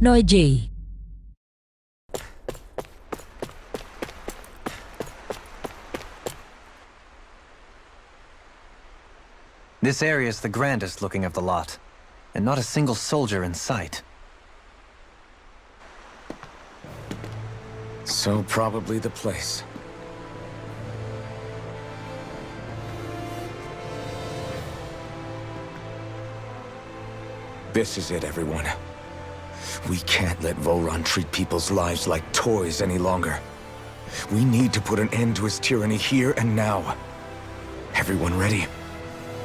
NoeG. This area is the grandest looking of the lot, and not a single soldier in sight. So probably the place. This is it, everyone. We can't let Vholran treat people's lives like toys any longer. We need to put an end to his tyranny here and now. Everyone ready?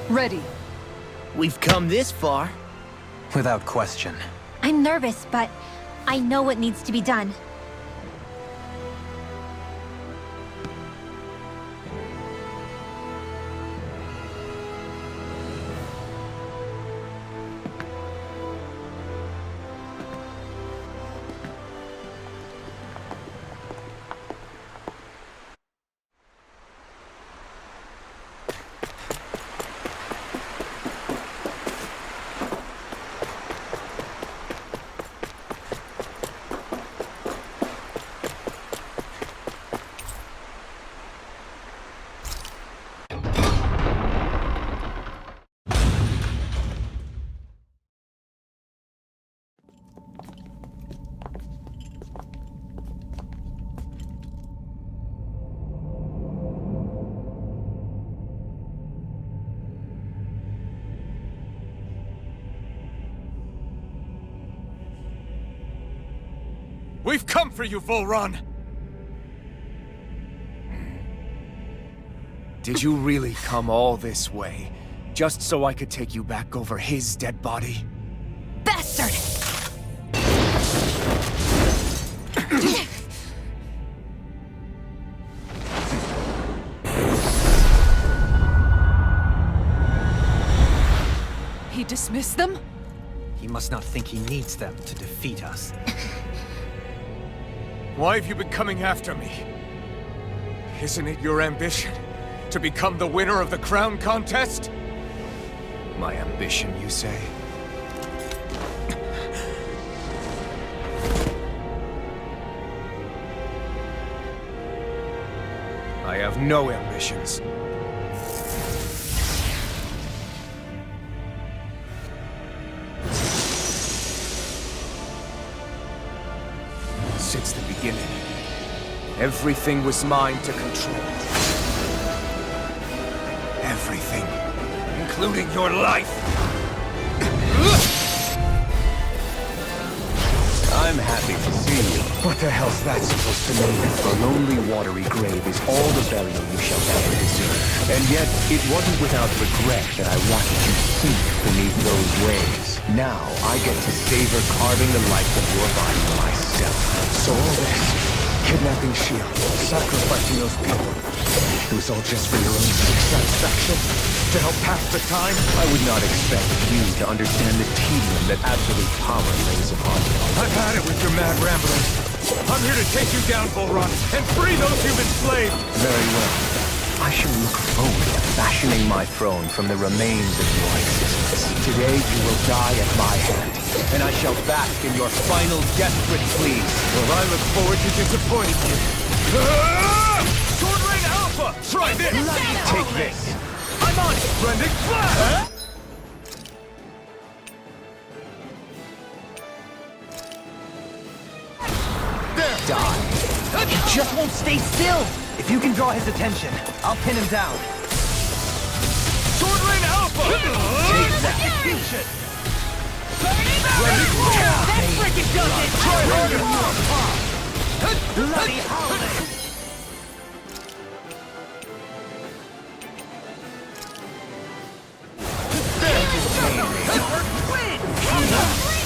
Ready. We've come this far. Without question. I'm nervous, but I know what needs to be done. We've come for you, Vholran! Did you really come all this way, just so I could take you back over his dead body? Bastard! He dismissed them? He must not think he needs them to defeat us. Why have you been coming after me? Isn't it your ambition to become the winner of the crown contest? My ambition, you say? I have no ambitions. Since the beginning, everything was mine to control. Everything, including your life. I'm happy to see you. What the hell's that supposed to mean? The lonely, watery grave is all the burial you shall ever deserve. And yet, it wasn't without regret that I watched you sink beneath those waves. Now, I get to savor carving the life of your body myself. So all this, kidnapping S.H.I.E.L.D., sacrificing those people, it was all just for your own satisfaction? To help pass the time? I would not expect you to understand the tedium that absolute power lays upon you. I've had it with your mad rambling. I'm here to take you down, Vholran, and free those you've enslaved! Very well. I shall look forward to fashioning my throne from the remains of your existence. Today you will die at my hand, and I shall bask in your final desperate pleas. Well, I look forward to disappointing you. Sword Rain Alpha! Try this! Take this. I'm on it! Rending Flash! There! Die. He just won't stay still. If you can draw his attention, I'll pin him down. Sword Rain Alpha! Take that. Execution. That frickin' does it! Try harder! Bloody holiday!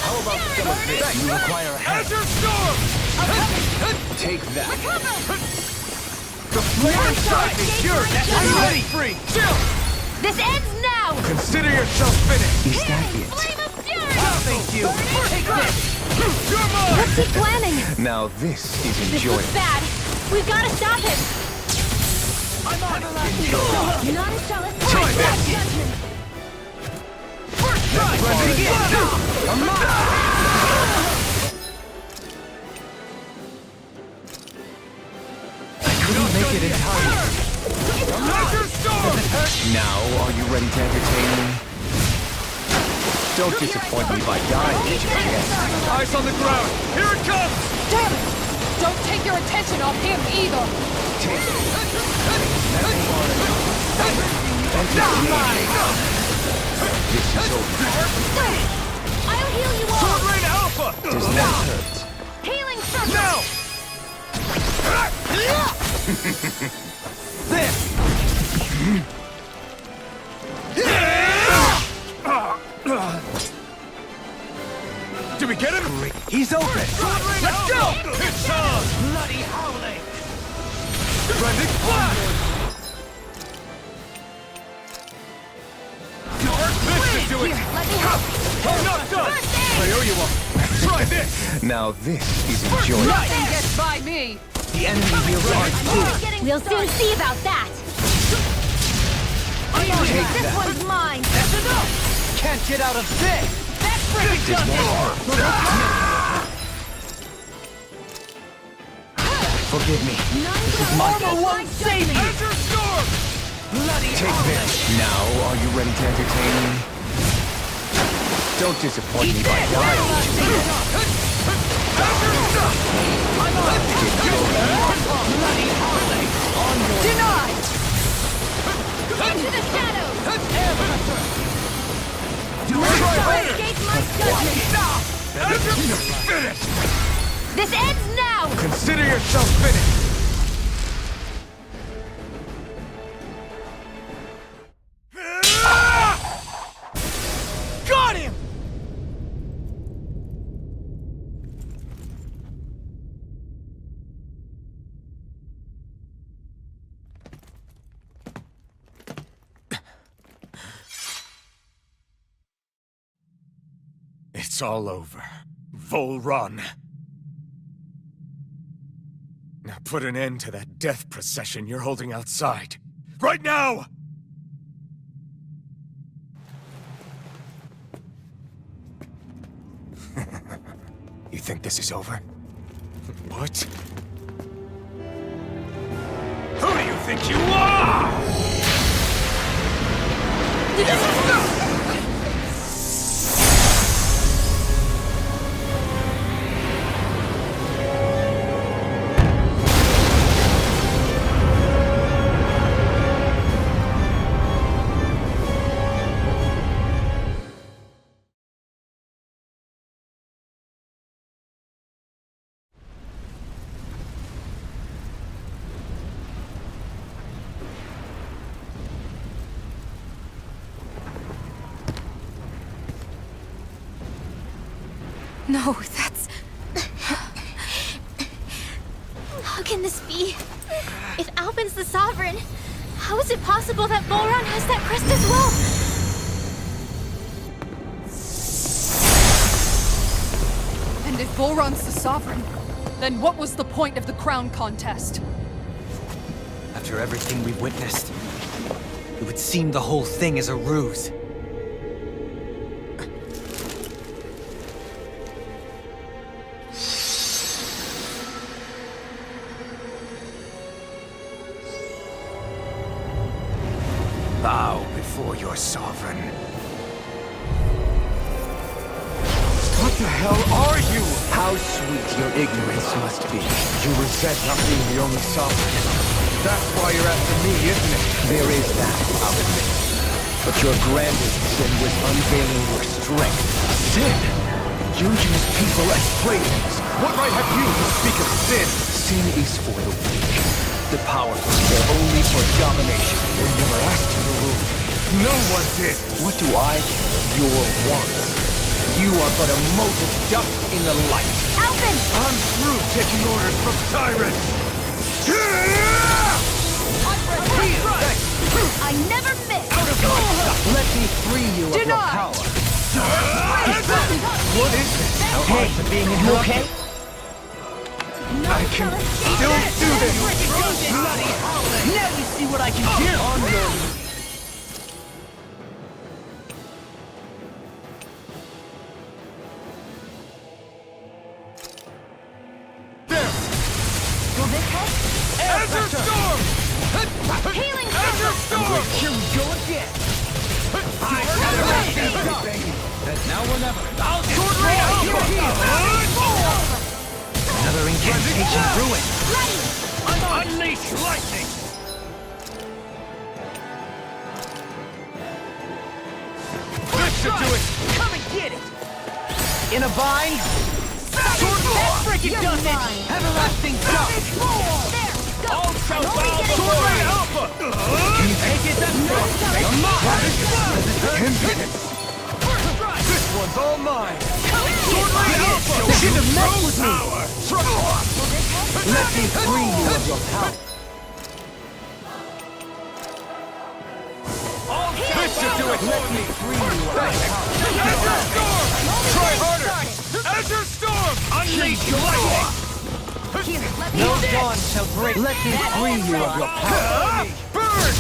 How about some of this? You require a hand. Azure Storm! Take that. The flame strike is cured! I'm ready! Free. Chill! This ends now! Consider yourself finished! Is that it? Flame of fury! Thank you. Take this. You're mine! What's he planning? Now this is This enjoyable. looks bad. We've got to stop him! I'm on it. Not as jealous. Try this! First try. Begin! Come on. you ready to entertain me? Don't disappoint me by dying. Yes. Eyes on the ground! Here it comes! Damn it! Don't take your attention off him either! Take it. This is over. I'll heal you all! Vholran Alpha! Does that hurt? Healing circle! Now! Did we get him? He's open! Let's go! It's on! Bloody howling! Rending flash! This should do it! Let me help! I'm not done! I owe you one! Try this! Now this is enjoyable. Nothing gets by me! The enemy heals ours too! We'll soon see about that! This one's mine! That's enough! Can't get out of this! That's pretty done! Forgive me. This is my fault. won't save me! Azure Storm! Bloody Take this. Now, are you ready to entertain me? Don't disappoint me by dying. Denied! Into the shadows! Escape my judgment! Finished! This ends now! Consider yourself finished! Got him! It's all over. Vholran. Now put an end to that death procession you're holding outside. Right now! You think this is over? What? Who do you think you are? No, that's... How can this be? If Alphen's the Sovereign, how is it possible that Vholran has that crest as well? And if Vholran's the Sovereign, then what was the point of the crown contest? After everything we've witnessed, it would seem the whole thing is a ruse. Bow before your sovereign. What the hell are you? How sweet your ignorance must be. You resent not being the only sovereign. That's why you're after me, isn't it? There is that, I'll admit. But your grandest sin was unveiling your strength. Sin? You use people as playthings. What right have you to speak of sin? Sin is for the weak. The powerful care only for domination. They never asked you to rule. No one did. What do I care? Your wants. You are but a mote of dust in the light. Alphen! I'm through taking orders from tyrants. I never miss! Let me free you of your Denied. power. What is this? How hard to being in You your okay? I can still do this. Now you see what I can do! Will this help? Azure Storm! Healing Azure circle! Storm! Here we go again! Ancient ruin! Ready! Unleash lightning! This should do it! Come and get it! In a bind? That freaking does it! Everlasting jump! There! Go! All shall I'm bow only getting before started. Alpha! Can you take it? You're mine! This one's all mine! You shouldn't have messed with me! Let me free you of your power! This should do it! Let me free you of your power! Azure Storm! Try harder! Azure Storm! Unleash lightning! No dawn shall break! Let me free you of your power! Burn!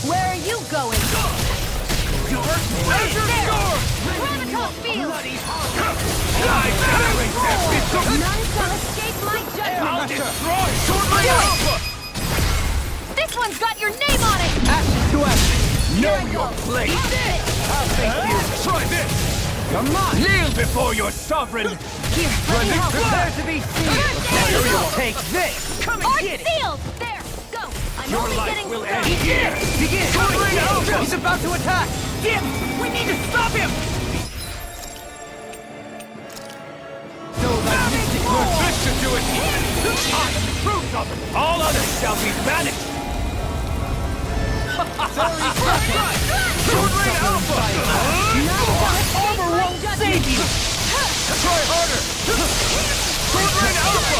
Where are you going? Azure Storm! Graviton field! I venerate them! None shall escape my judgment! I'll destroy Swordblade Alpha! This one's got your name on it! Ashes to ashes! Know your place! I'll face you! Try this! You're mine! Kneel before your sovereign! Here, let me help. Prepare to be sealed! Take this! Come and Art get it! sealed! There! Go! I'm Your only life getting will started. end here! Begin! Swordblade Alpha! He's about to attack! Get! We need to stop him! This should do it! I am the true sovereign! All others shall be banished! Swordblade Alpha! Armor won't save you! Try harder! Swordblade Alpha!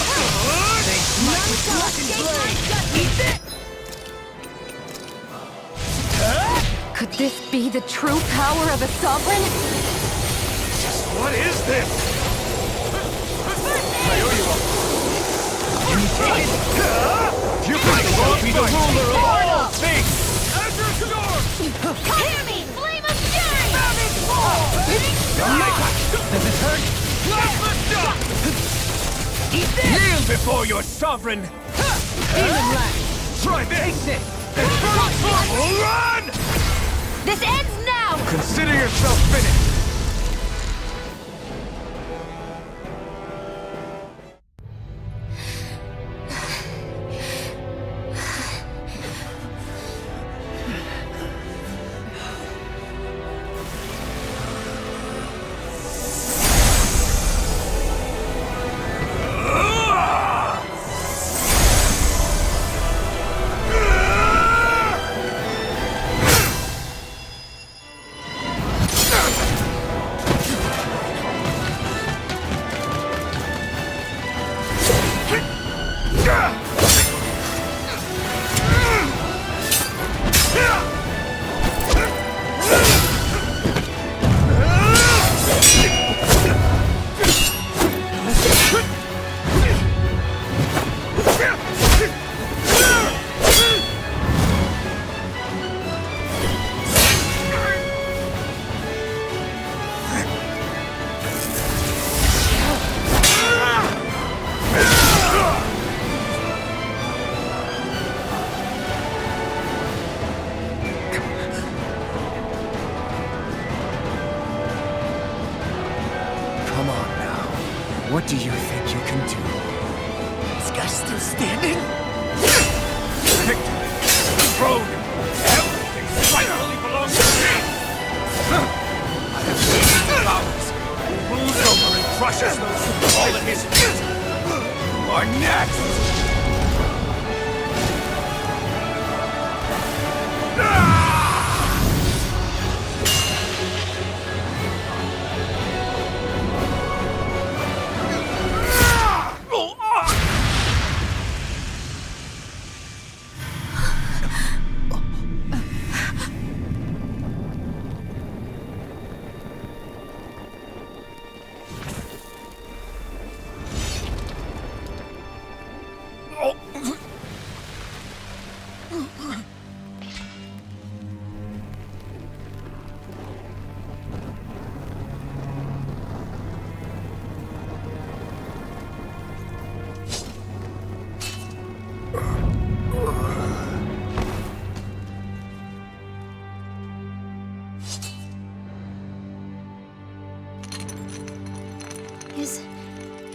Could this be the true power of a sovereign? What is this? You can be the ruler of all things! Azure Storm! Hear me! Flame of fury! Does it hurt? Plasma Shock! Kneel before your sovereign! Demon Lash! Try this! Take this! Infernal Storm! Run! This ends now! Consider yourself finished! What do you think you can do? This guy's still standing? Victory! Throne! Everything rightfully belongs to me! I have seen the powers, moves over and crushes those who fall in his feet! You are next!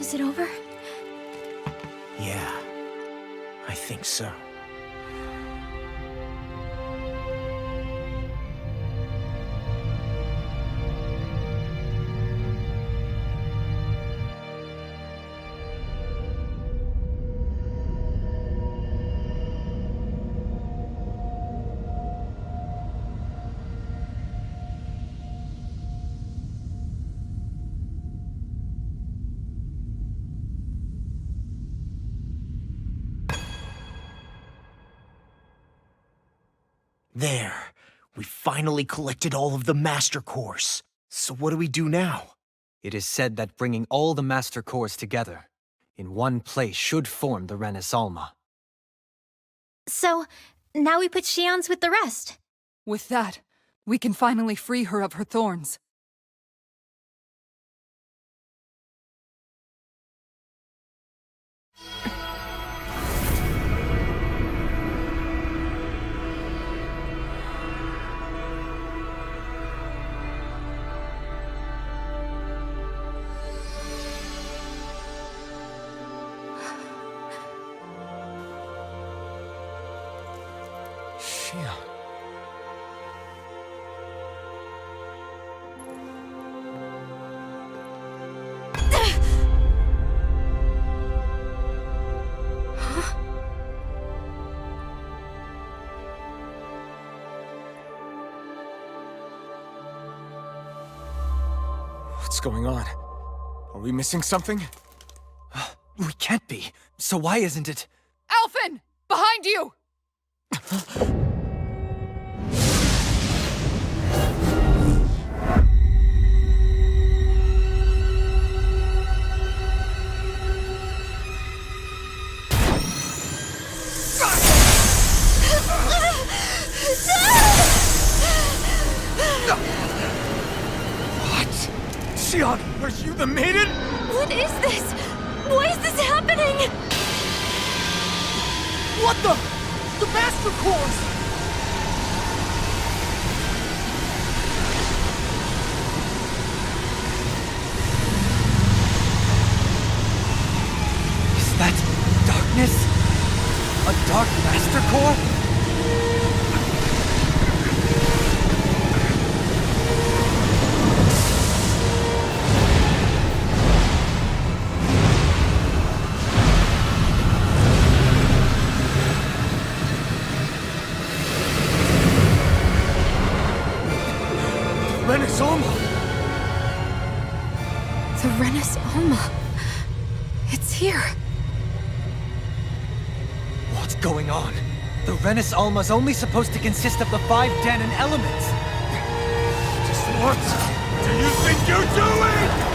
Is it over? Yeah, I think so. There. We finally collected all of the Master Cores. So what do we do now? It is said that bringing all the Master Cores together in one place should form the Renis Alma. So, now we put Shion's with the rest. With that, we can finally free her of her thorns. Shion. What's going on? Are we missing something? We can't be. So why isn't it? Alphen! Behind you! Shion, are you the maiden? What is this? Why is this happening? What the? The Master Cores! Is that darkness? A dark Master Core? Renis Alma! The Renis Alma. It's here. What's going on? The Renis Alma's only supposed to consist of the 5 Danon elements. Just what do you think you're doing?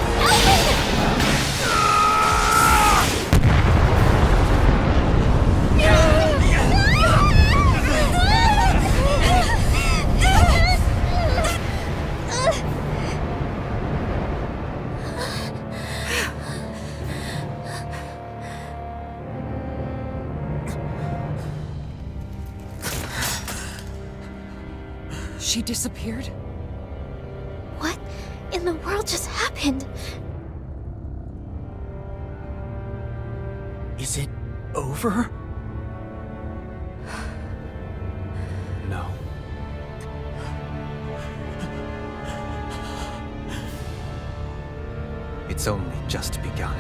She disappeared? What in the world just happened? Is it over? No. It's only just begun.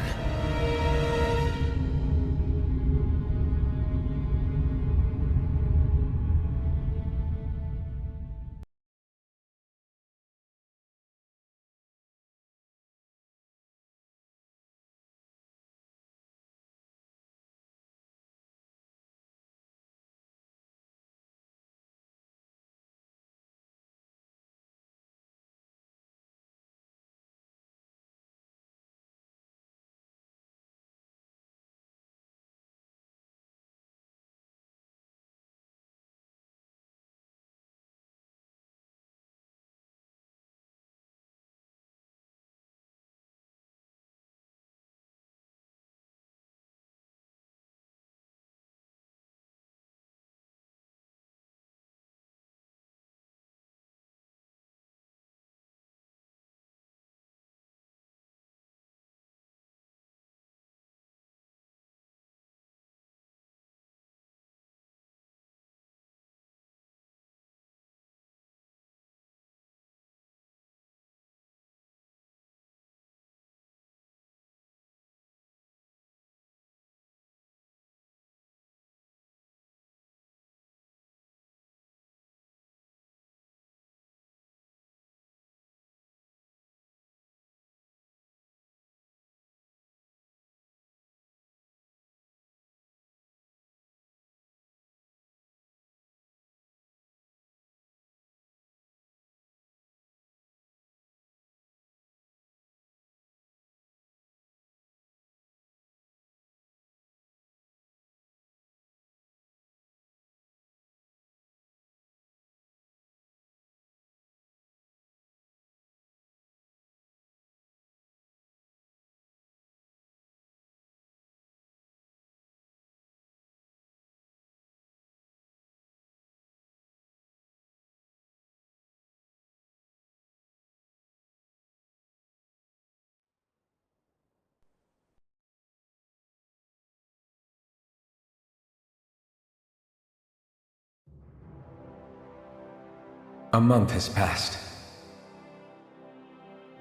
A month has passed.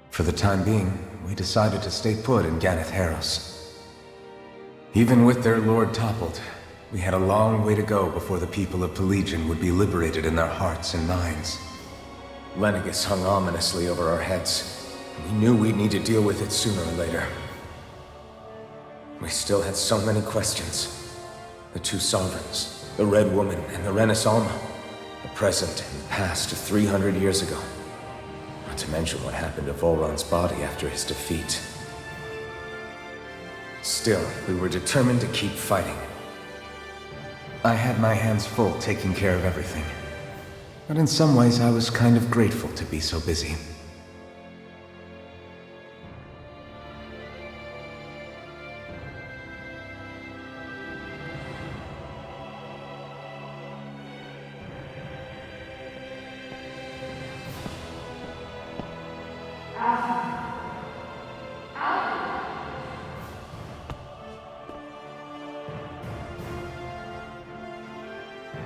For the time being, we decided to stay put in Ganth Haros. Even with their lord toppled, we had a long way to go before the people of Pelagian would be liberated in their hearts and minds. Lenegis hung ominously over our heads. We knew we'd need to deal with it sooner or later. We still had so many questions. The two sovereigns, the Red Woman and the Renaissance, the present and the past of 300 years ago. Not to mention what happened to Vholran's body after his defeat. Still, we were determined to keep fighting. I had my hands full taking care of everything. But in some ways, I was kind of grateful to be so busy.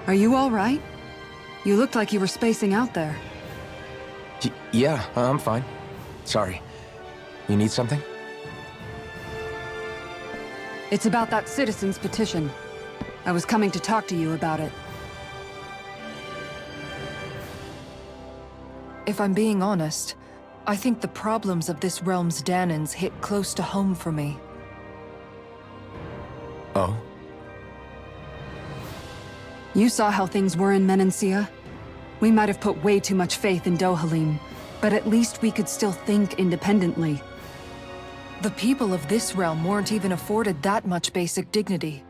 Are you all right? You looked like you were spacing out there. Yeah, I'm fine. Sorry. You need something? It's about that citizen's petition. I was coming to talk to you about it. If I'm being honest, I think the problems of this realm's Danans hit close to home for me. Oh? You saw how things were in Menancia. We might have put way too much faith in Dohalim, but at least we could still think independently. The people of this realm weren't even afforded that much basic dignity.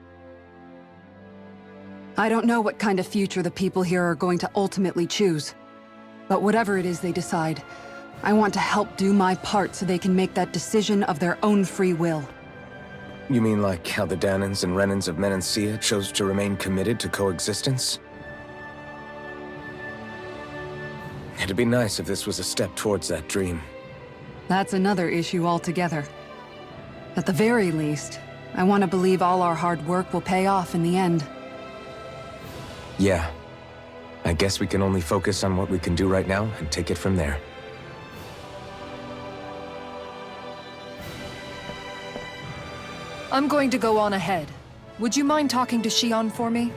I don't know what kind of future the people here are going to ultimately choose. But whatever it is they decide, I want to help do my part so they can make that decision of their own free will. You mean like how the Danans and Renans of Menancia chose to remain committed to coexistence? It'd be nice if this was a step towards that dream. That's another issue altogether. At the very least, I want to believe all our hard work will pay off in the end. Yeah. I guess we can only focus on what we can do right now and take it from there. I'm going to go on ahead. Would you mind talking to Shion for me?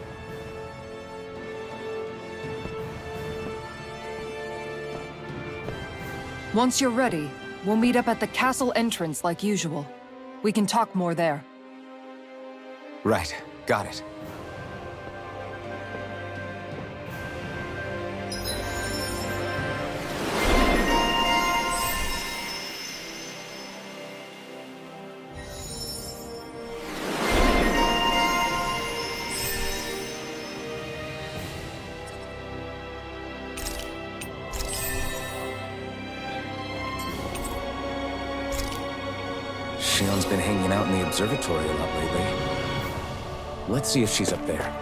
Once you're ready, we'll meet up at the castle entrance like usual. We can talk more there. Right. Got it. Shion's been hanging out in the observatory a lot lately. Let's see if she's up there.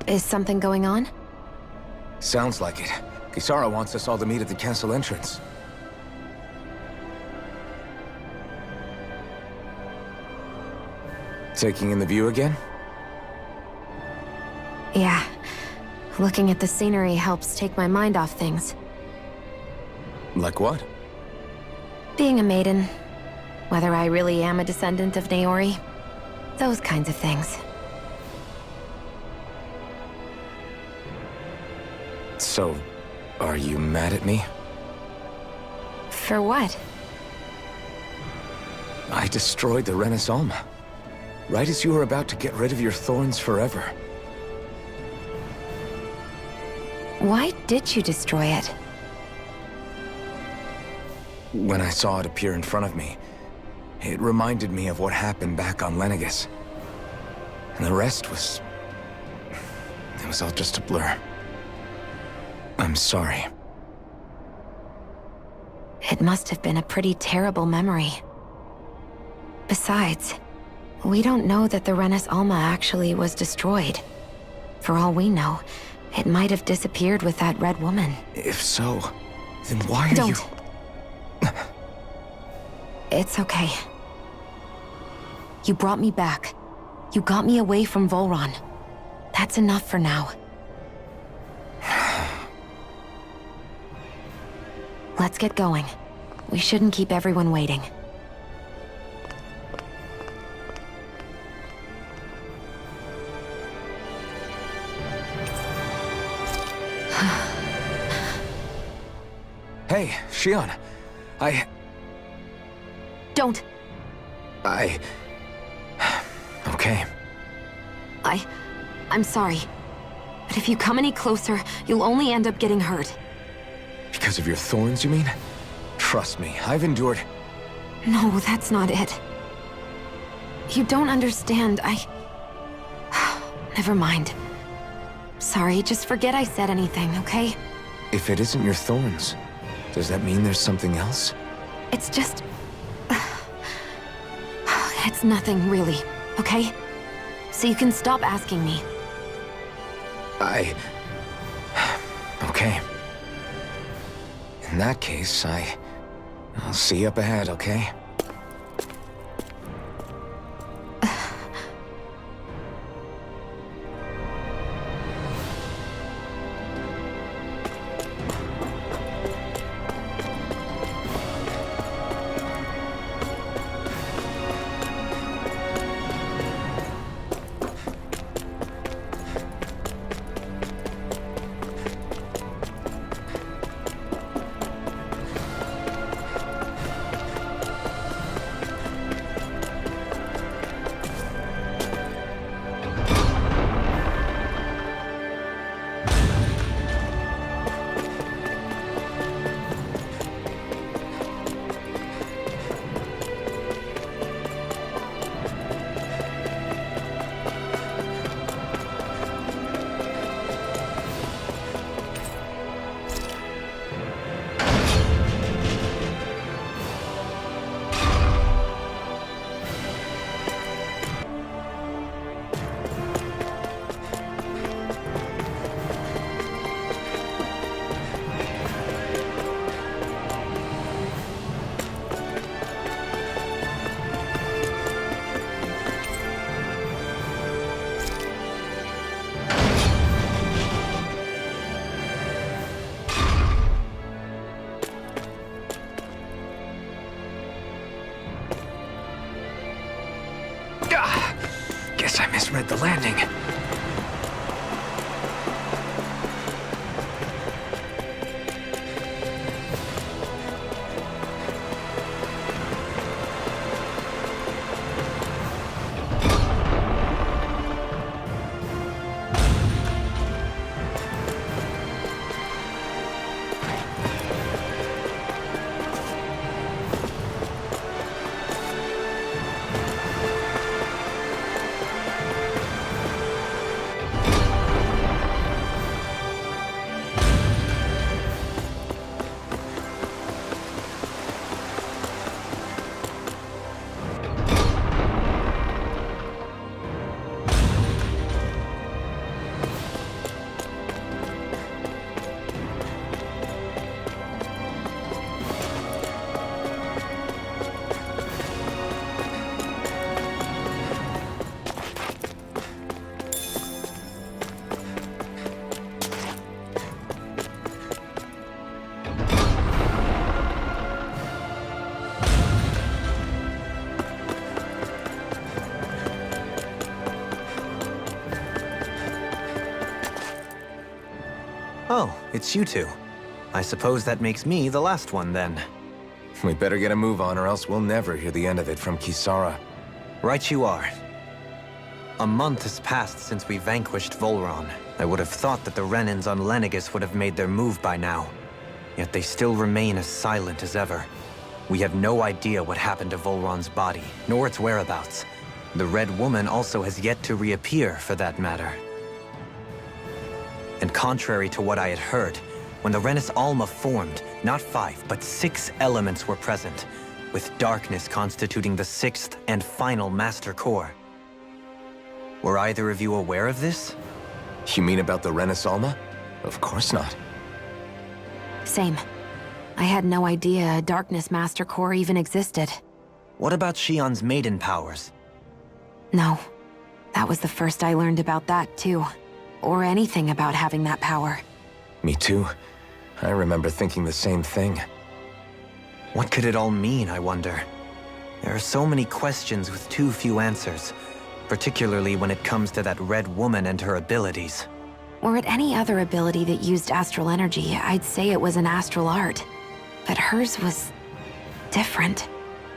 Is something going on? Sounds like it. Kisara wants us all to meet at the castle entrance. Taking in the view again? Yeah. Looking at the scenery helps take my mind off things. Like what? Being a maiden. Whether I really am a descendant of NoeG. Those kinds of things. So, are you mad at me? For what? I destroyed the Renes Alma, right as you were about to get rid of your thorns forever. Why did you destroy it? When I saw it appear in front of me, it reminded me of what happened back on Lenegis. And the rest was... it was all just a blur. I'm sorry. It must have been a pretty terrible memory. Besides, we don't know that the Renes Alma actually was destroyed. For all we know, it might have disappeared with that red woman. If so, then why are Don't. It's okay. You brought me back. You got me away from Vholran. That's enough for now. Let's get going. We shouldn't keep everyone waiting. Hey, Shion. Don't. Okay. I'm sorry. But if you come any closer, you'll only end up getting hurt. Because of your thorns, you mean? Trust me, I've endured... No, that's not it. You don't understand, Never mind. Sorry, just forget I said anything, okay? If it isn't your thorns, does that mean there's something else? It's just... It's nothing, really, okay? So you can stop asking me. Okay. In that case, I'll see you up ahead, okay? Guess I misread the landing. Oh, it's you two. I suppose that makes me the last one then. We better get a move on or else we'll never hear the end of it from Kisara. Right you are. A month has passed since we vanquished Vholran. I would have thought that the Renans on Lenegis would have made their move by now. Yet they still remain as silent as ever. We have no idea what happened to Vholran's body, nor its whereabouts. The Red Woman also has yet to reappear, for that matter. And contrary to what I had heard, when the Renis Alma formed, not 5, but 6 elements were present, with darkness constituting the 6th and final Master Core. Were either of you aware of this? You mean about the Renis Alma? Of course not. Same. I had no idea a Darkness Master Core even existed. What about Shion's maiden powers? No. That was the first I learned about that, too. Or anything about having that power. Me too. I remember thinking the same thing. What could it all mean, I wonder? There are so many questions with too few answers, particularly when it comes to that Red Woman and her abilities. Were it any other ability that used astral energy, I'd say it was an astral art. But hers was different.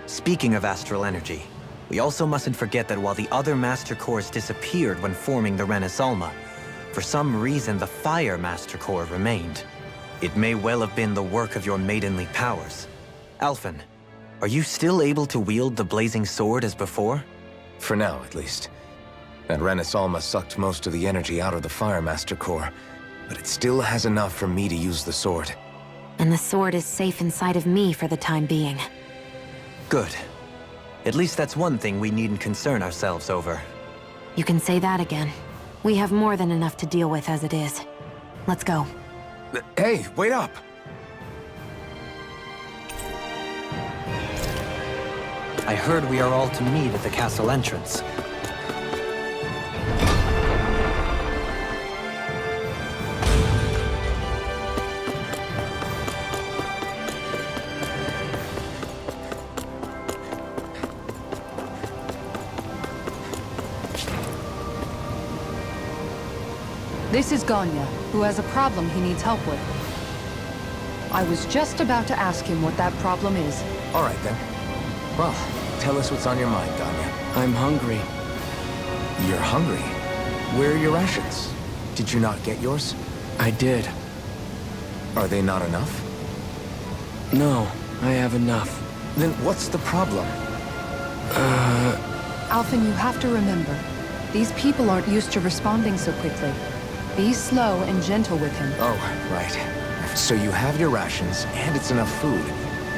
Speaking of astral energy, we also mustn't forget that while the other Master Cores disappeared when forming the Renis Alma, for some reason the Fire Master Core remained. It may well have been the work of your maidenly powers. Alphen, are you still able to wield the blazing sword as before? For now, at least. That Renis Alma sucked most of the energy out of the Fire Master Core, but it still has enough for me to use the sword. And the sword is safe inside of me for the time being. Good. At least that's one thing we needn't concern ourselves over. You can say that again. We have more than enough to deal with as it is. Let's go. Hey, wait up! I heard we are all to meet at the castle entrance. This is Ganya, who has a problem he needs help with. I was just about to ask him what that problem is. All right, then. Well, tell us what's on your mind, Ganya. I'm hungry. You're hungry? Where are your rations? Did you not get yours? I did. Are they not enough? No, I have enough. Then what's the problem? Alphen, you have to remember, these people aren't used to responding so quickly. Be slow and gentle with him. Oh, right. So you have your rations, and it's enough food,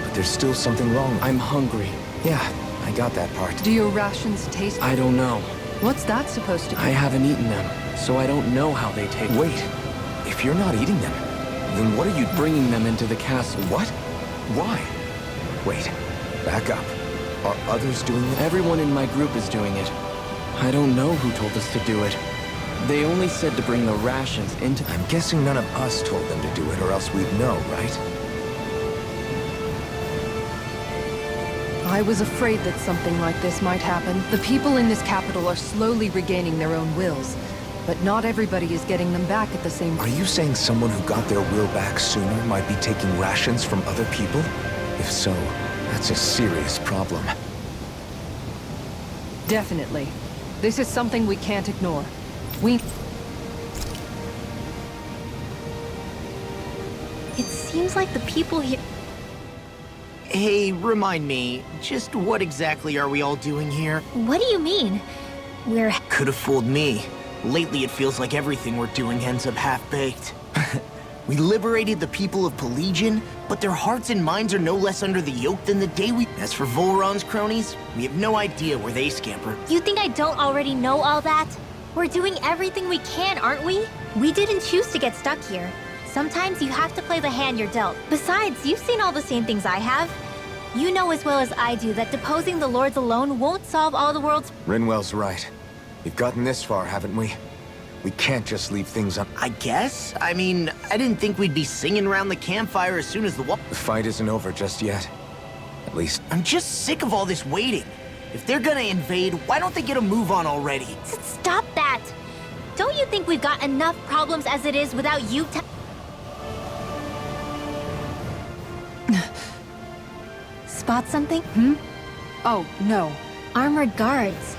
but there's still something wrong. I'm hungry. Yeah, I got that part. Do your rations taste... I don't know. What's that supposed to be? I haven't eaten them, so I don't know how they taste. Wait, if you're not eating them, then what are you... Bringing them into the castle. What? Why? Wait, back up. Are others doing it? Everyone in my group is doing it. I don't know who told us to do it. They only said to bring the rations into... I'm guessing none of us told them to do it, or else we'd know, right? I was afraid that something like this might happen. The people in this capital are slowly regaining their own wills, but not everybody is getting them back at the same time. Are you saying someone who got their will back sooner might be taking rations from other people? If so, that's a serious problem. Definitely. This is something we can't ignore. It seems like the people here... Hey, remind me, just what exactly are we all doing here? What do you mean? We're... Could have fooled me. Lately it feels like everything we're doing ends up half-baked. We liberated the people of Pelagian, but their hearts and minds are no less under the yoke than the day we... As for Vholran's cronies, we have no idea where they scamper. You think I don't already know all that? We're doing everything we can, aren't we? We didn't choose to get stuck here. Sometimes you have to play the hand you're dealt. Besides, you've seen all the same things I have. You know as well as I do that deposing the lords alone won't solve all the world's... Rinwell's right. We've gotten this far, haven't we? We can't just leave things up. I guess? I mean, I didn't think we'd be singing around the campfire as soon as the The fight isn't over just yet. At least... I'm just sick of all this waiting. If they're gonna invade, why don't they get a move on already? Stop that! Don't you think we've got enough problems as it is without you Spot something? Oh, no. Armored guards.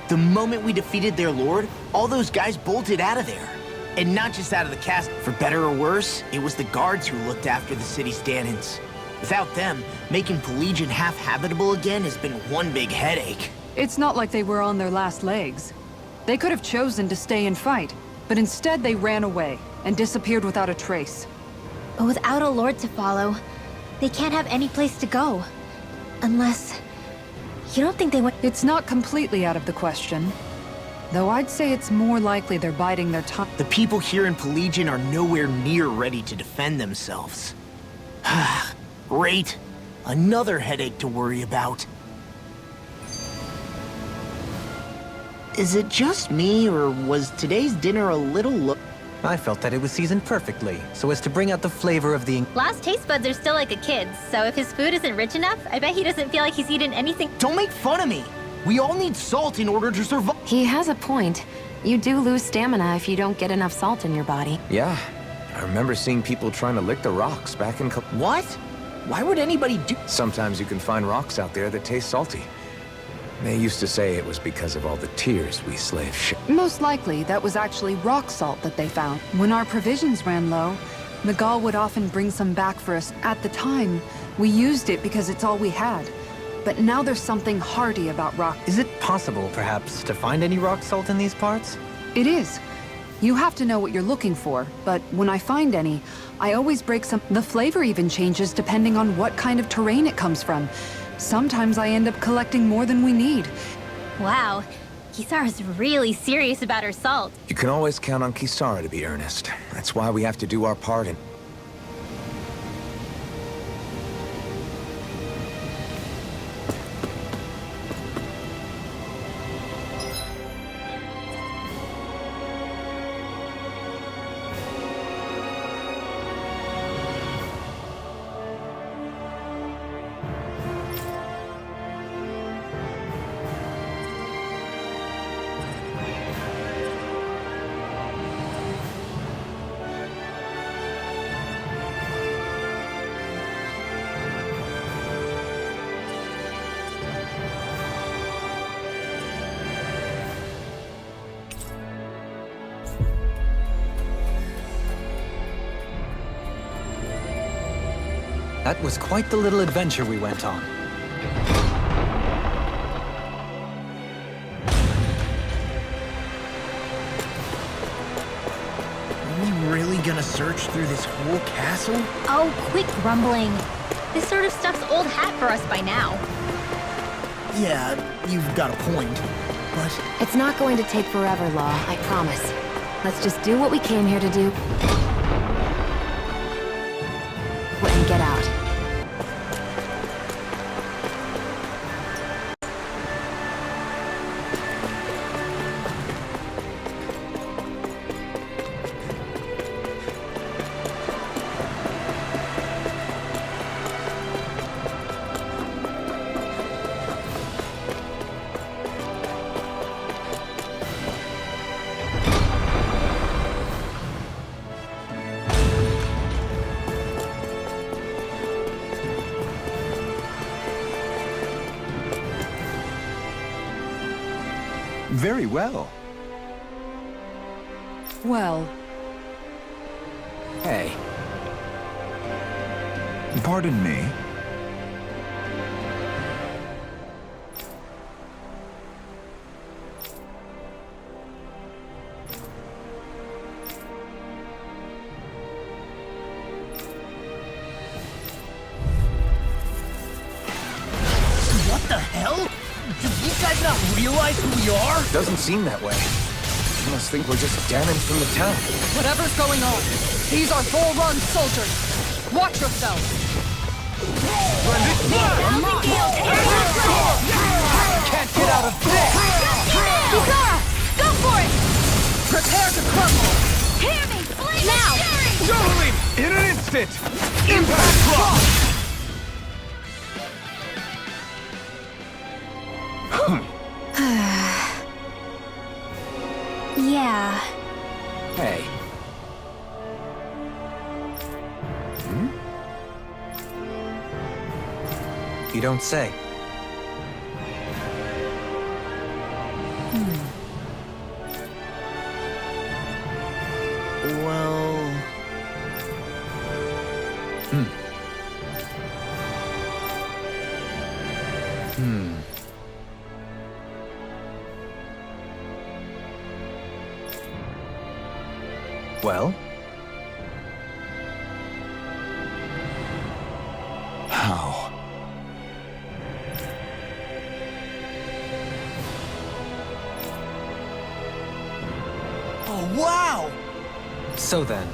The moment we defeated their lord, all those guys bolted out of there. And not just out of the castle. For better or worse, it was the guards who looked after the city's stand-ins. Without them, making Pelegion half-habitable again has been one big headache. It's not like they were on their last legs. They could have chosen to stay and fight, but instead they ran away and disappeared without a trace. But without a lord to follow, they can't have any place to go. Unless... You don't think they went... It's not completely out of the question. Though I'd say it's more likely they're biding their time. The people here in Pelegion are nowhere near ready to defend themselves. Great. Another headache to worry about. Is it just me, or was today's dinner a little low? I felt that it was seasoned perfectly, so as to bring out the flavor of the... Last taste buds are still like a kid's, so if his food isn't rich enough, I bet he doesn't feel like he's eaten anything. Don't make fun of me! We all need salt in order to survive. He has a point. You do lose stamina if you don't get enough salt in your body. Yeah, I remember seeing people trying to lick the rocks back in... What? Why would anybody do... Sometimes you can find rocks out there that taste salty. They used to say it was because of all the tears we slaves shed. Most likely, that was actually rock salt that they found. When our provisions ran low, Miguel would often bring some back for us. At the time, we used it because it's all we had. But now there's something hardy about rock. Is it possible, perhaps, to find any rock salt in these parts? It is. You have to know what you're looking for, but when I find any, I always break some... The flavor even changes depending on what kind of terrain it comes from. Sometimes I end up collecting more than we need. Wow. Kisara's really serious about her salt. You can always count on Kisara to be earnest. That's why we have to do our part in... That was quite the little adventure we went on. Are we really gonna search through this whole castle? Oh, quit grumbling. This sort of stuff's old hat for us by now. Yeah, you've got a point, but... It's not going to take forever, Law, I promise. Let's just do what we came here to do. And get out. Very well. Well... Hey. Pardon me. What the hell? Do you guys not realize who we are? Doesn't seem that way. You must think we're just damning from the town. Whatever's going on, these are Vholran soldiers. Watch yourselves. Can't get out of this! Kisara! Go for it! Prepare to crumble. Hear me! Flame now! Totally! In an instant! Impact drop! Yeah. Hey. You don't say. Well... Well? How? Oh, wow! So then,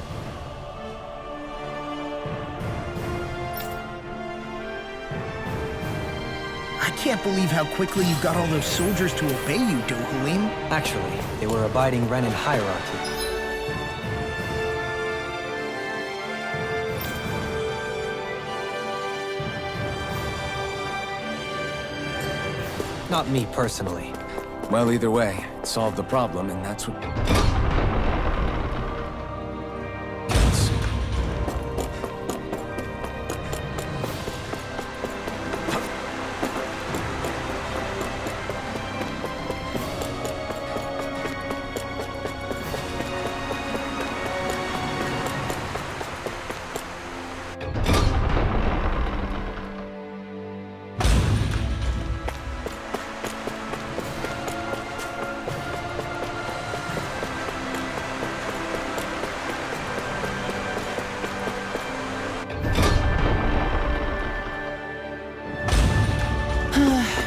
I can't believe how quickly you got all those soldiers to obey you, Dohalim. actually, they were abiding Renin hierarchy. Not me personally. Well, either way, it solved the problem, and that's what...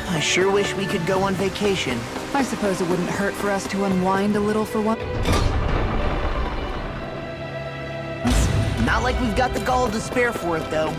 I sure wish we could go on vacation. I suppose it wouldn't hurt for us to unwind a little for once. Not like we've got the gall to spare for it, though.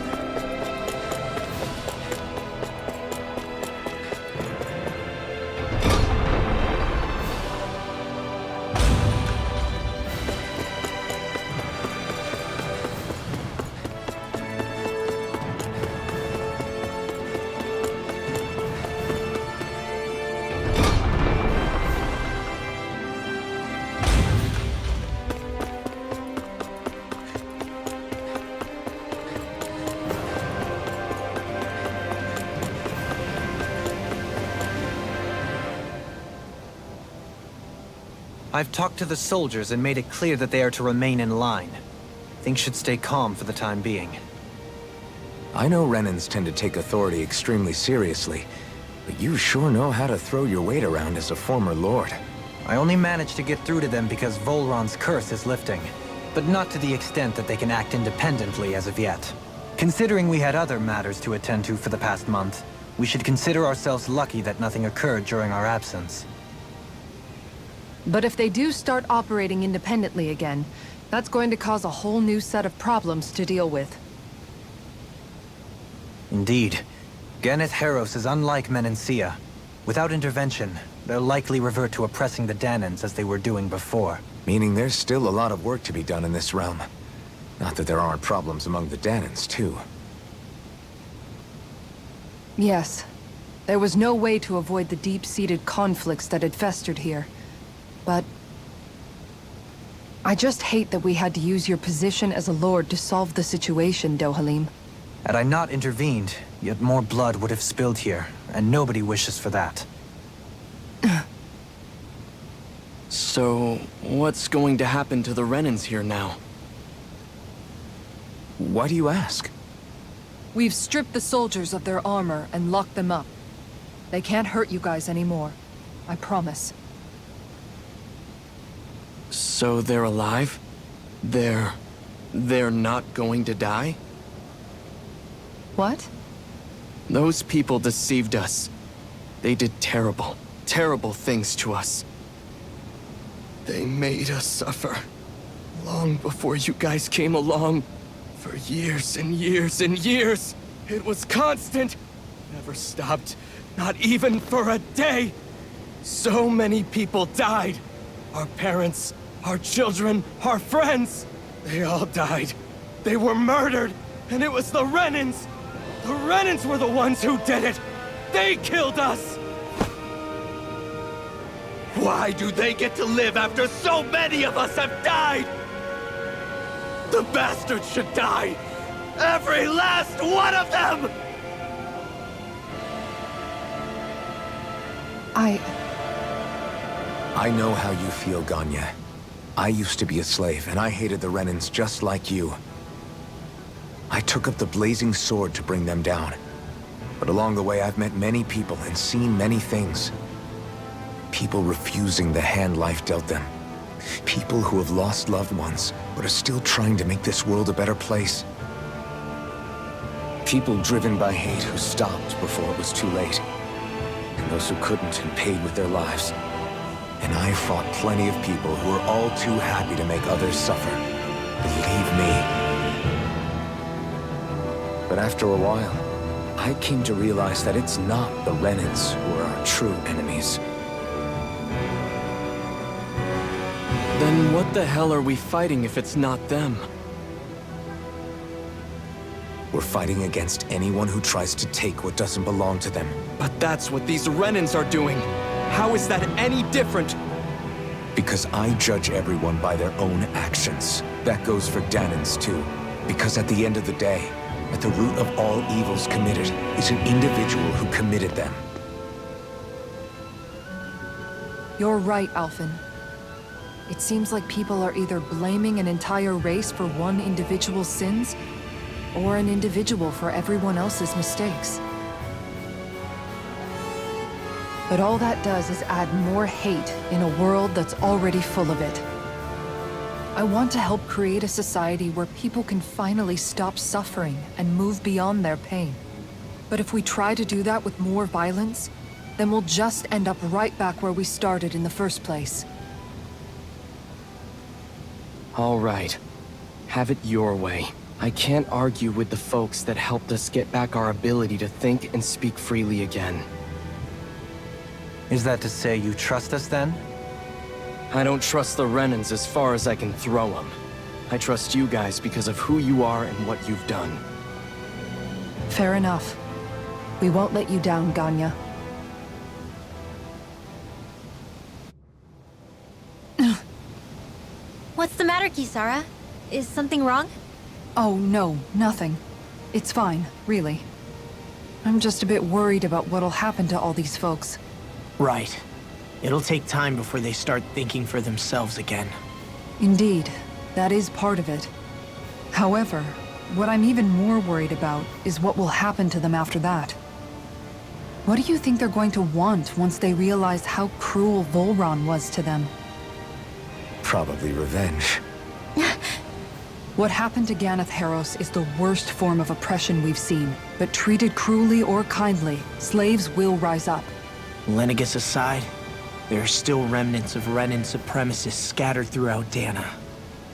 I've talked to the soldiers and made it clear that they are to remain in line. Things should stay calm for the time being. I know Renins tend to take authority extremely seriously, but you sure know how to throw your weight around as a former lord. I only managed to get through to them because Vholran's curse is lifting, but not to the extent that they can act independently as of yet. Considering we had other matters to attend to for the past month, we should consider ourselves lucky that nothing occurred during our absence. But if they do start operating independently again, that's going to cause a whole new set of problems to deal with. Indeed. Ganth Haros is unlike Menancia. Without intervention, they'll likely revert to oppressing the Danans as they were doing before. Meaning there's still a lot of work to be done in this realm. Not that there aren't problems among the Danans, too. Yes. There was no way to avoid the deep-seated conflicts that had festered here. But I just hate that we had to use your position as a lord to solve the situation, Dohalim. Had I not intervened, yet more blood would have spilled here, and nobody wishes for that. So, what's going to happen to the Renins here now? Why do you ask? We've stripped the soldiers of their armor and locked them up. They can't hurt you guys anymore. I promise. So they're alive? They're not going to die? What? Those people deceived us. They did terrible, terrible things to us. They made us suffer. Long before you guys came along. For years and years and years. It was constant. Never stopped. Not even for a day. So many people died. Our parents, our children, our friends. They all died. They were murdered. And it was the Renins. The Renins were the ones who did it. They killed us. Why do they get to live after so many of us have died? The bastards should die! Every last one of them! I know how you feel, Ganya. I used to be a slave, and I hated the Renans just like you. I took up the blazing sword to bring them down. But along the way, I've met many people and seen many things. People refusing the hand life dealt them. People who have lost loved ones, but are still trying to make this world a better place. People driven by hate who stopped before it was too late. And those who couldn't and paid with their lives. And I fought plenty of people who are all too happy to make others suffer. Believe me. But after a while, I came to realize that it's not the Renans who are our true enemies. Then what the hell are we fighting if it's not them? We're fighting against anyone who tries to take what doesn't belong to them. But that's what these Renans are doing! How is that any different? Because I judge everyone by their own actions. That goes for Danans too. Because at the end of the day, at the root of all evils committed is an individual who committed them. You're right, Alphen. It seems like people are either blaming an entire race for one individual's sins, or an individual for everyone else's mistakes. But all that does is add more hate in a world that's already full of it. I want to help create a society where people can finally stop suffering and move beyond their pain. But if we try to do that with more violence, then we'll just end up right back where we started in the first place. All right. Have it your way. I can't argue with the folks that helped us get back our ability to think and speak freely again. Is that to say you trust us then? I don't trust the Renans as far as I can throw them. I trust you guys because of who you are and what you've done. Fair enough. We won't let you down, Ganya. What's the matter, Kisara? Is something wrong? Oh, no, nothing. It's fine, really. I'm just a bit worried about what'll happen to all these folks. Right. It'll take time before they start thinking for themselves again. Indeed, that is part of it. However, what I'm even more worried about is what will happen to them after that. What do you think they're going to want once they realize how cruel Vholran was to them? Probably revenge. What happened to Ganth Haros is the worst form of oppression we've seen, but treated cruelly or kindly, slaves will rise up. Lenegis aside, there are still remnants of Renan supremacists scattered throughout Dana.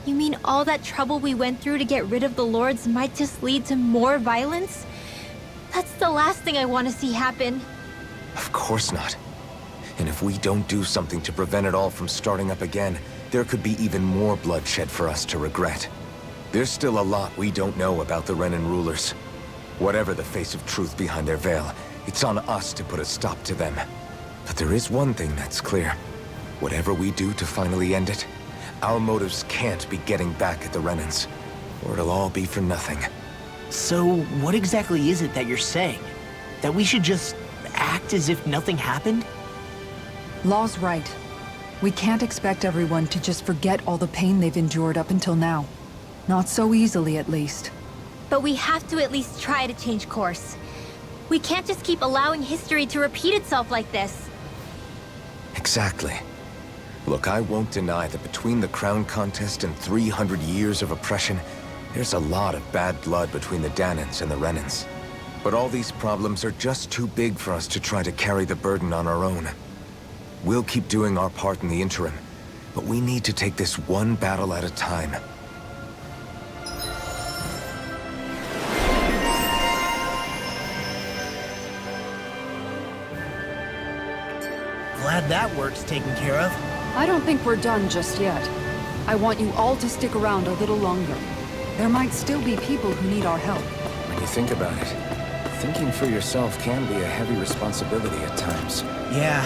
You mean all that trouble we went through to get rid of the Lords might just lead to more violence? That's the last thing I want to see happen. Of course not. And if we don't do something to prevent it all from starting up again, there could be even more bloodshed for us to regret. There's still a lot we don't know about the Renan rulers. Whatever the face of truth behind their veil, it's on us to put a stop to them. But there is one thing that's clear. Whatever we do to finally end it, our motives can't be getting back at the Renans, or it'll all be for nothing. So, what exactly is it that you're saying? That we should just act as if nothing happened? Law's right. We can't expect everyone to just forget all the pain they've endured up until now. Not so easily, at least. But we have to at least try to change course. We can't just keep allowing history to repeat itself like this. Exactly. Look, I won't deny that between the crown contest and 300 years of oppression, there's a lot of bad blood between the Danans and the Renans. But all these problems are just too big for us to try to carry the burden on our own. We'll keep doing our part in the interim, but we need to take this one battle at a time. Glad that work's taken care of. I don't think we're done just yet. I want you all to stick around a little longer. There might still be people who need our help. When you think about it, thinking for yourself can be a heavy responsibility at times. Yeah.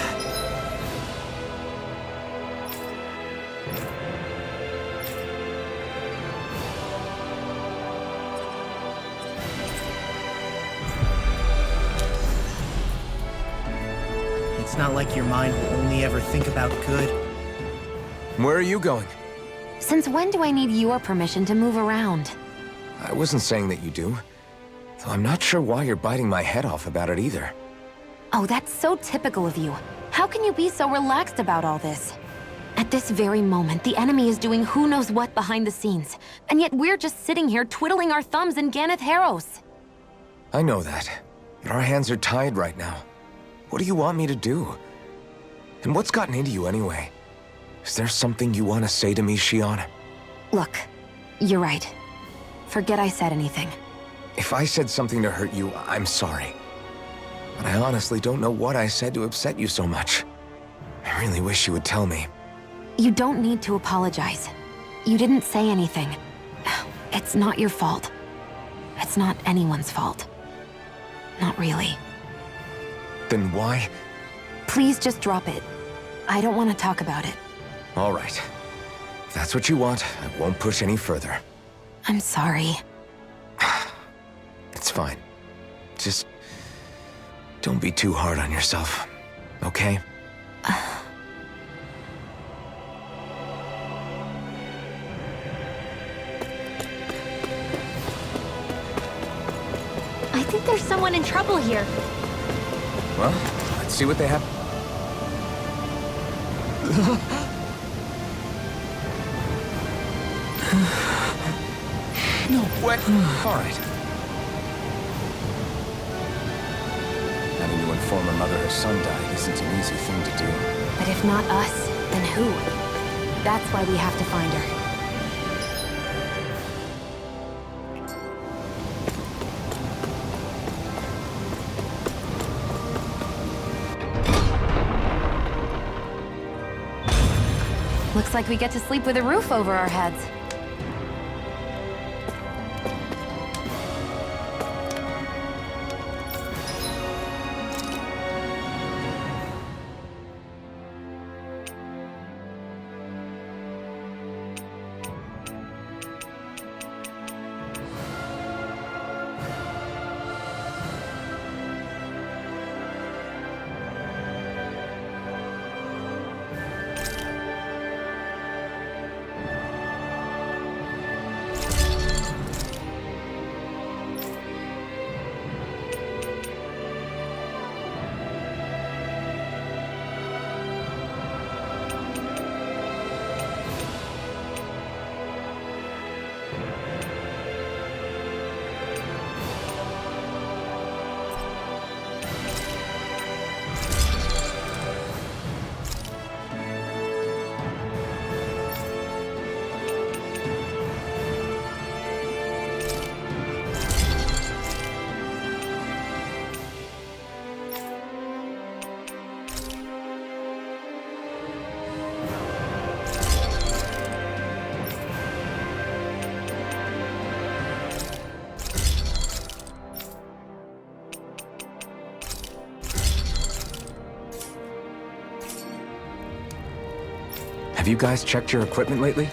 It's It's not like your mind will only ever think about good. Where are you going? Since when do I need your permission to move around? I wasn't saying that you do. Though I'm not sure why you're biting my head off about it either. Oh, that's so typical of you. How can you be so relaxed about all this? At this very moment, the enemy is doing who knows what behind the scenes. And yet we're just sitting here twiddling our thumbs in Ganth Haros. I know that. But our hands are tied right now. What do you want me to do? And what's gotten into you anyway? Is there something you want to say to me, Shion? Look, you're right. Forget I said anything. If I said something to hurt you, I'm sorry. But I honestly don't know what I said to upset you so much. I really wish you would tell me. You don't need to apologize. You didn't say anything. It's not your fault. It's not anyone's fault. Not really. Then why? Please just drop it. I don't want to talk about it. All right. If that's what you want, I won't push any further. I'm sorry. It's fine. Just don't be too hard on yourself, okay? I think there's someone in trouble here. Well, let's see what they have. No, what? All right. Having to inform a mother her son died isn't an easy thing to do. But if not us, then who? That's why we have to find her. Looks like we get to sleep with a roof over our heads. Have you guys checked your equipment lately?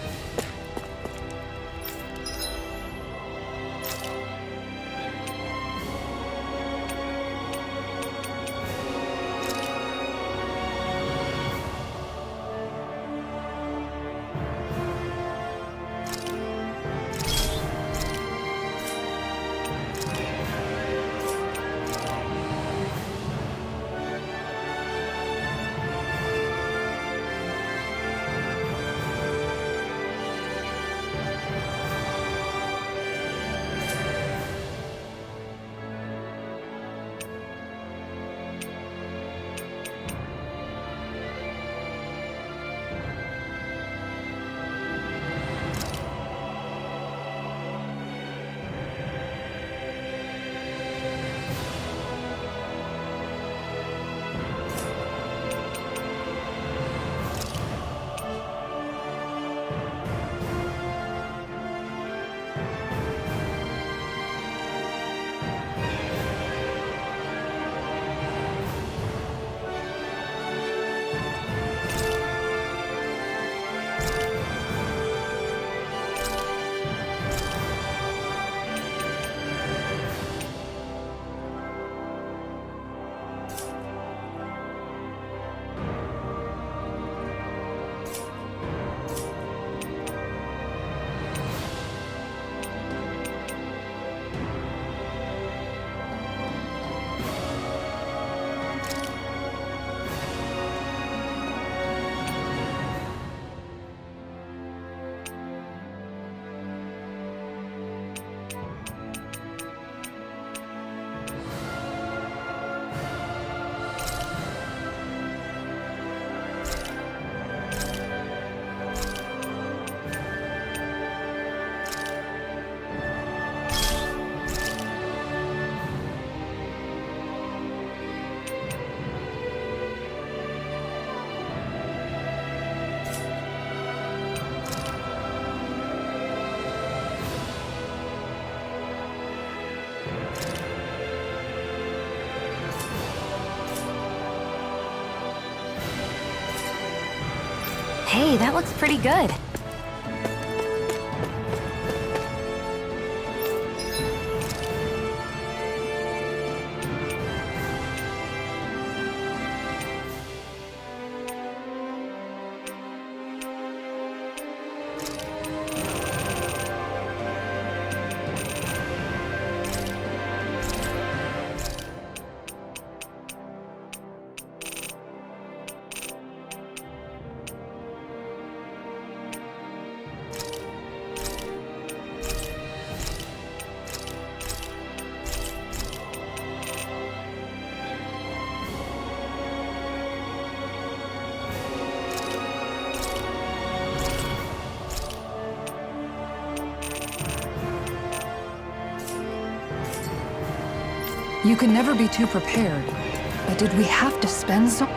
Hey, that looks pretty good. You can never be too prepared. But did we have to spend so...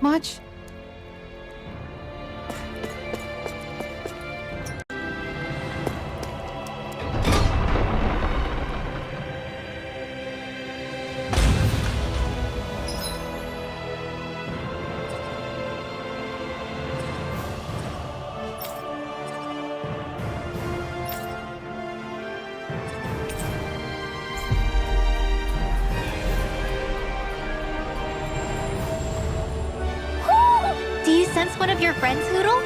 much? Do you sense one of your friends, Hoodle?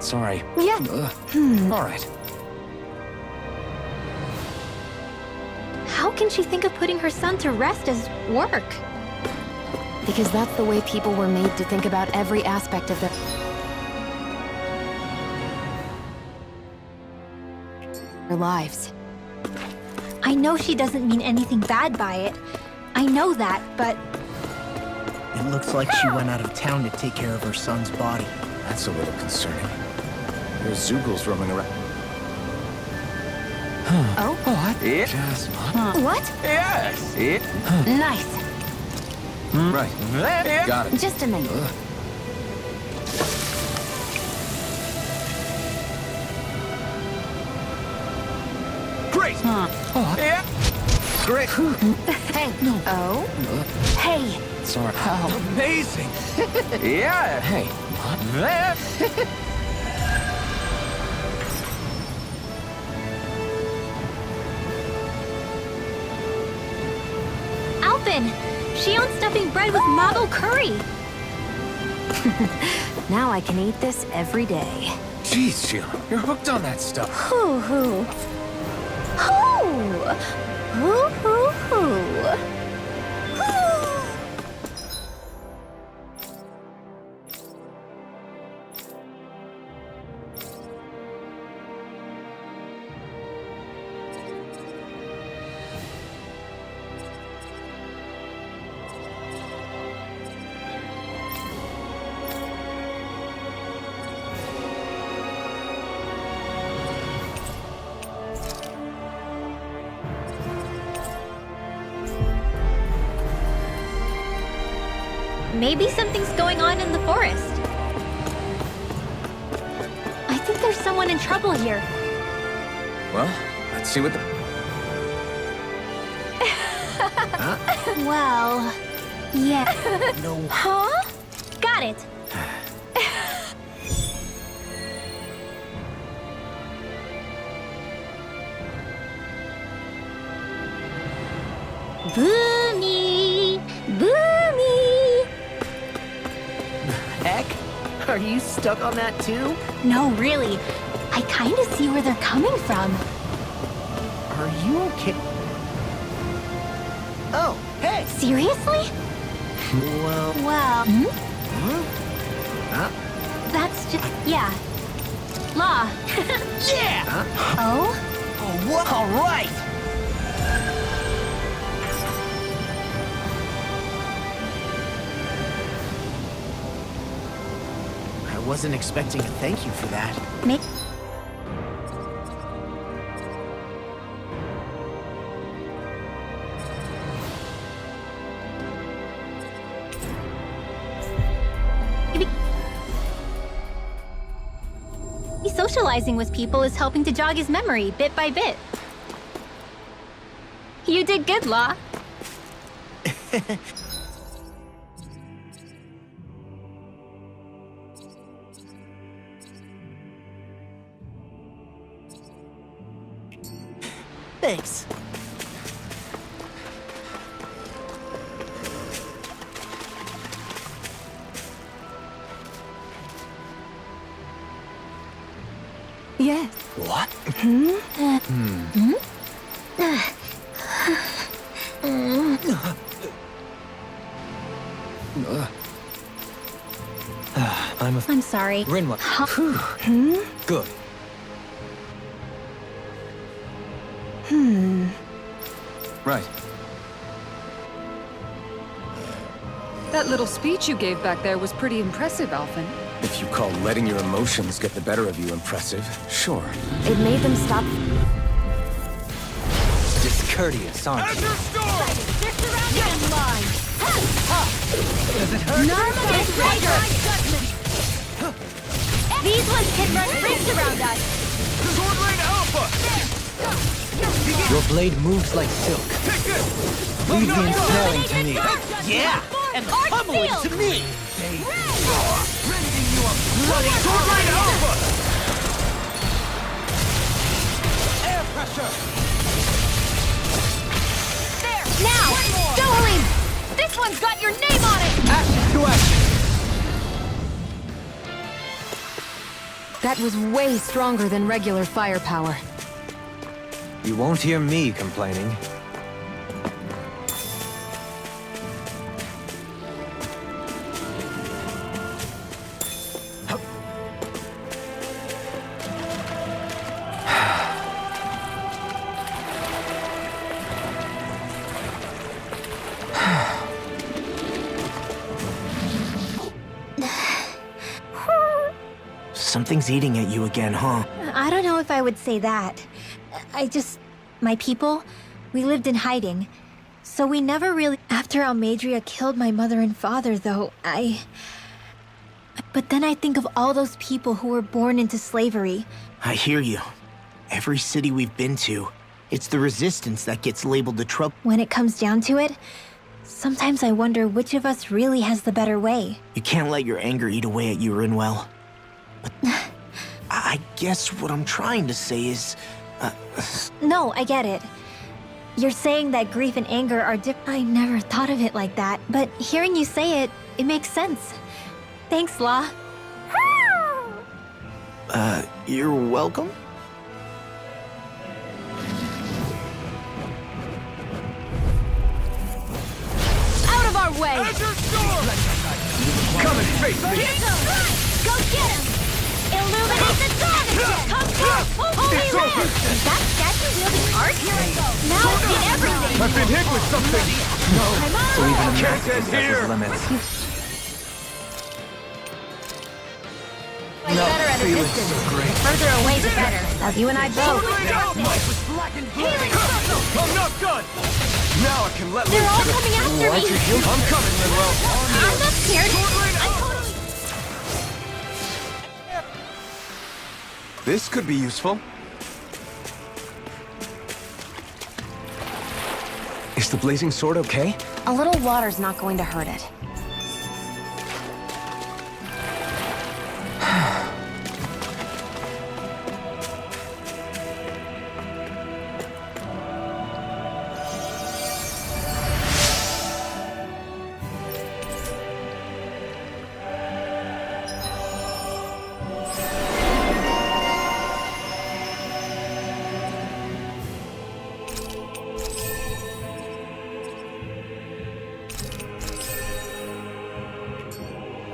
Sorry. Yeah. All right. How can she think of putting her son to rest as work? Because that's the way people were made to think about every aspect of their lives. I know she doesn't mean anything bad by it. I know that, but It looks like she went out of town to take care of her son's body. That's a little concerning. There's Zoogles roaming around. Oh? What? Jasmine. What? Yes! Nice. Right. Got it. Just a minute. Great! Yeah. Great! Hey. Oh? Hey. Sorry. Amazing! Yeah! Hey. Alphen! She owns stuffing bread with mago curry! Now I can eat this every day. Jeez, Sheila, you're hooked on that stuff. Hoo-hoo. Hoo! Hoo-hoo-hoo. Maybe something's going on in the forest. I think there's someone in trouble here. Well, let's see what the... Well, yeah. No. Huh? Got it. Boomy! Boomy! Heck? Are you stuck on that too? No, really. I kind of see where they're coming from. Are you okay? Oh, hey! Seriously? Well, Well, huh? that's just... yeah. Law. Yeah! Oh? Oh, what? All right! wasn't expecting a thank you for that. Socializing with people is helping to jog his memory bit by bit. You did good, Law. Thanks. Yes. What? I'm sorry. Rinwa. Good. Right. That little speech you gave back there was pretty impressive, Alphen. If you call letting your emotions get the better of you impressive, sure. It made them stop. Discourteous, aren't you? They're surrounding us. Does it hurt? These ones can run rings around us. Vholran Alpha! Your blade moves like silk. Take this! Leave the ensnaring to me. Yeah, and the pummeling to me! Vholran Alpha! Air pressure! Now! Vholran! This one's got your name on it! Action to action! That was way stronger than regular firepower. You won't hear me complaining. Something's eating at you again, huh? I don't know if I would say that. My people, we lived in hiding. So we never really... After Almadria killed my mother and father, though, But then I think of all those people who were born into slavery. I hear you. Every city we've been to, it's the resistance that gets labeled the trouble. When it comes down to it, sometimes I wonder which of us really has the better way. You can't let your anger eat away at you, Rinwell. But I guess what I'm trying to say is... No, I get it. You're saying that grief and anger are different. I never thought of it like that, but hearing you say it, it makes sense. Thanks, Law. You're welcome? Out of our way! Enter storm! Come and face me! Go get him! Illuminate the sun! Come forth, holy It's red! over! Is that statue wielding art? Here I go! Now I've seen everything! I've been hit with something! So even a Can't master end has here. his limits. Like better at a distance. The further away, the better. As you and I both. I'm not done! Now I can let They're all loose. coming after me! I'm coming, Manuel. I'm not scared! This could be useful. Is the blazing sword okay? A little water's not going to hurt it.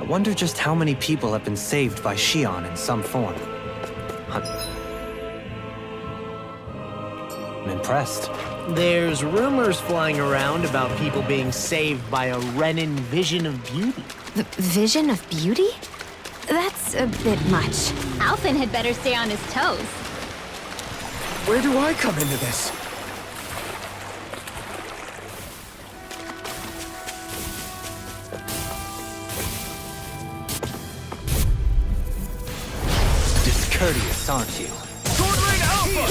I wonder just how many people have been saved by Shion in some form. I'm impressed. There's rumors flying around about people being saved by a Renin vision of beauty. The vision of beauty? That's a bit much. Alphen had better stay on his toes. Where do I come into this? Discourteous, aren't you? Sword Rain Alpha!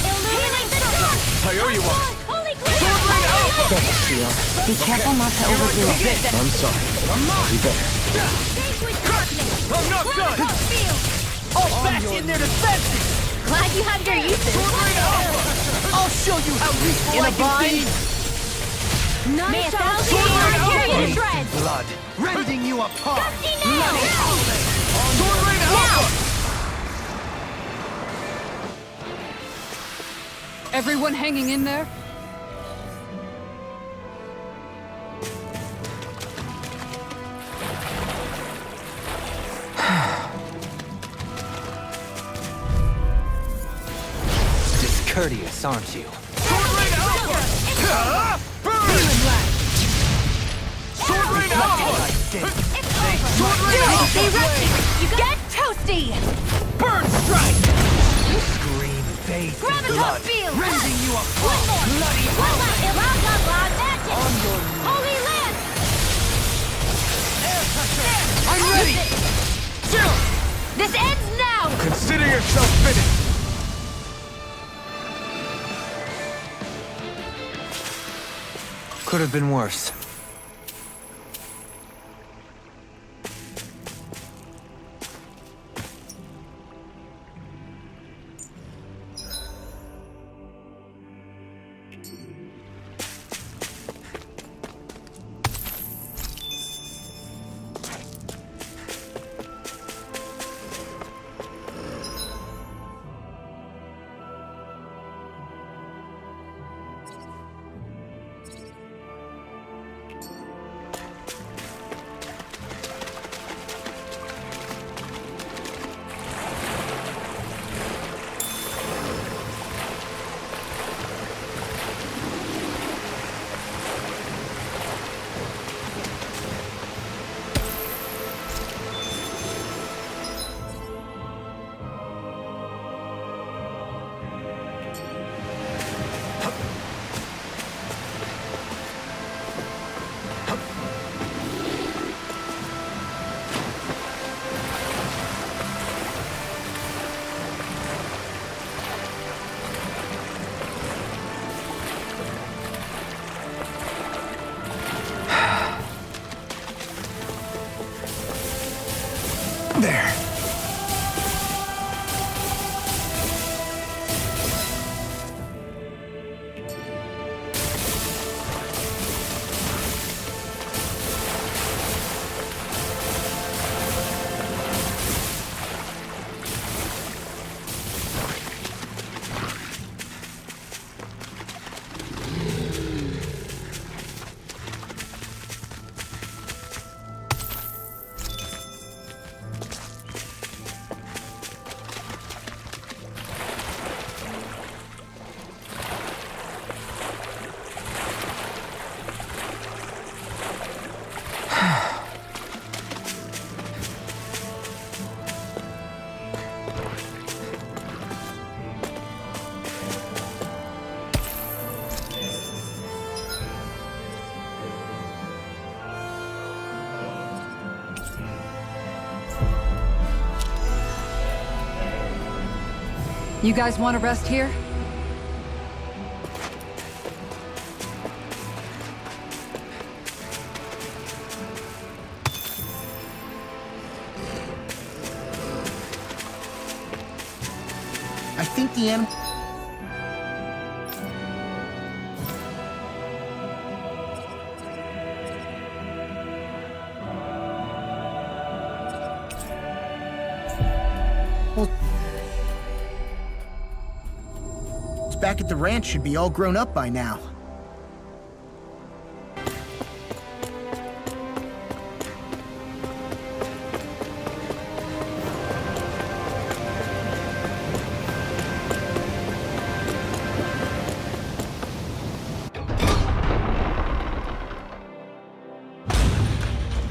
Illuminate the dark! I owe you one. Holy Sword Rain Alpha! Thanks, Shield. Be careful not to overdo it. I'm sorry. I'll be better. I'm not done! I'll bash in their defenses! Glad you have your uses. Sword Rain Alpha! I'll show you how useful I can be! May a thousand Sword Rain years tear you to Alpha! shreds! Blood, rending you apart! Dusty now! Sword Rain Alpha! Everyone hanging in there? Discourteous, aren't you? Sword Rain Alpha! Burn! Sword Rain Alpha! Sword Rain Alpha! Get toasty! Burn Strike! Scream faith and Gravitas blood, field! rending you One apart! more! Bloody One more! Blah, blah, blah, magic! on your knees! Holy land! I'm ready! Chill! This ends now! Consider yourself finished! Could have been worse. There. You guys want to rest here? I think the animal... back at the ranch should be all grown up by now.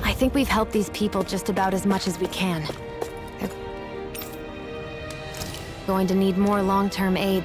I think we've helped these people just about as much as we can. Going to need more long-term aid.